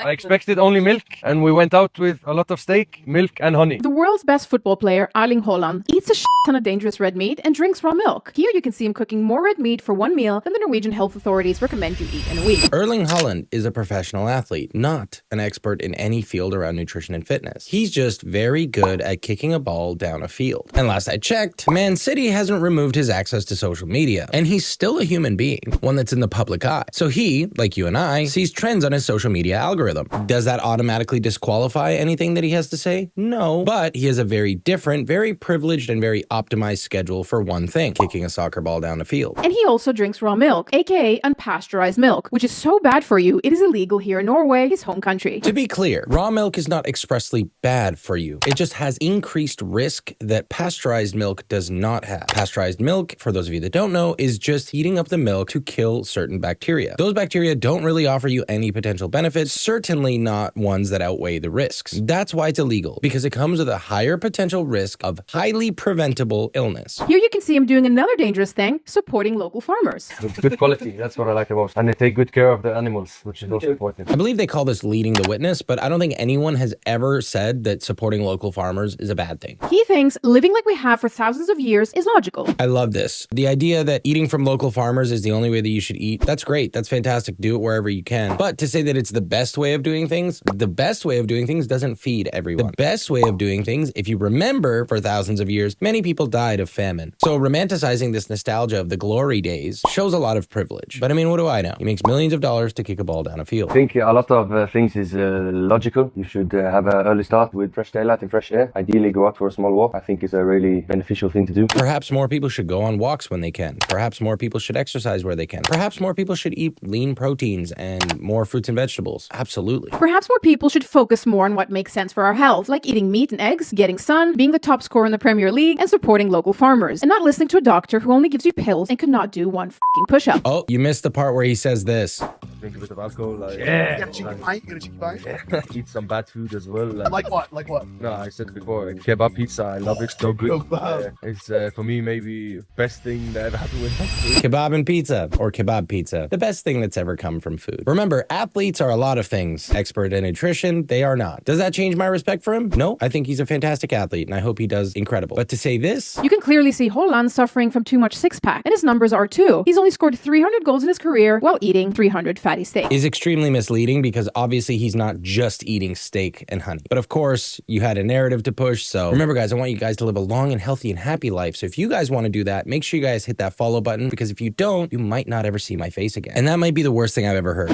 I expected only milk, and we went out with a lot of steak, milk, and honey. The world's best football player, ERLING Haaland, eats a ton of dangerous red meat and drinks raw milk. Here you can see him cooking more red meat for one meal than the Norwegian health authorities recommend you eat in a week. ERLING Haaland is a professional athlete, not an expert in any field around nutrition and fitness. He's just very good at kicking a ball down a field. And last I checked, Man City hasn't removed his access to social media, and he's still a human being, one that's in the public eye. So he, like you and I, sees trends on his social media algorithm. Does that automatically disqualify anything that he has to say? No, but he has a very different, very privileged, and very optimized schedule for one thing, kicking a soccer ball down a field. And he also drinks raw milk, aka unpasteurized milk, which is so bad for you, it is illegal here in Norway, his home country. To be clear, raw milk is not expressly bad for you. It just has increased risk that pasteurized milk does not have. Pasteurized milk, for those of you that don't know, is just heating up the milk to kill certain bacteria. Those bacteria don't really offer you any potential benefits, certainly not ones that outweigh the risks. That's why it's illegal, because it comes with a higher potential risk of highly preventable illness. Here you can see him doing another dangerous thing, supporting local farmers. It's good quality, that's what I like the most. And they take good care of the animals, which is also important. I believe they call this leading the witness, but I don't think anyone has ever said that supporting local farmers is a bad thing. He thinks living like we have for thousands of years is logical. I love this. The idea that eating from local farmers is the only way that you should eat, that's great. That's fantastic. Do it wherever you can. But to say that it's the best way of doing things, the best way of doing things doesn't feed everyone. The best way of doing things, if you remember, for thousands of years, many people died of famine. So romanticizing this nostalgia of the glory days shows a lot of privilege. But I mean, what do I know? He makes millions of dollars to kick a ball down a field. I think a lot of things is logical. You should have an early start with fresh daylight and fresh air. Ideally go out for a small walk. I think it's a really beneficial thing to do. Perhaps more people should go on walks when they can. Perhaps more people should exercise where they can. Perhaps more people should eat lean proteins and more fruits and vegetables. Absolutely. Perhaps more people should focus more on what makes sense for our health, like eating meat and eggs, getting sun, being the top scorer in the Premier League, and supporting local farmers, and not listening to a doctor who only gives you pills and could not do one f***ing push-up. Oh, you missed the part where he says this. Drink a bit of alcohol, like Yeah. cheeky pint. Eat some bad food as well. Like what? Like what? No, I said before, kebab pizza. I love it. So good. Kebab. It's for me maybe best thing that ever happened with food. Kebab and pizza, or kebab pizza. The best thing that's ever come from food. Remember, athletes are a lot of things. Expert in nutrition, they are not. Does that change my respect for him? No, I think he's a fantastic athlete, and I hope he does incredible. But to say this, You can clearly see Haaland suffering from too much six-pack, and his numbers are too. He's only scored 300 goals in his career while eating 300 fatty steaks. is extremely misleading because obviously he's not just eating steak and honey. But of course, you had a narrative to push, so remember guys, I want you guys to live a long and healthy and happy life. So if you guys want to do that, make sure you guys hit that follow button, because if you don't, you might not ever see my face again. And that might be the worst thing I've ever heard.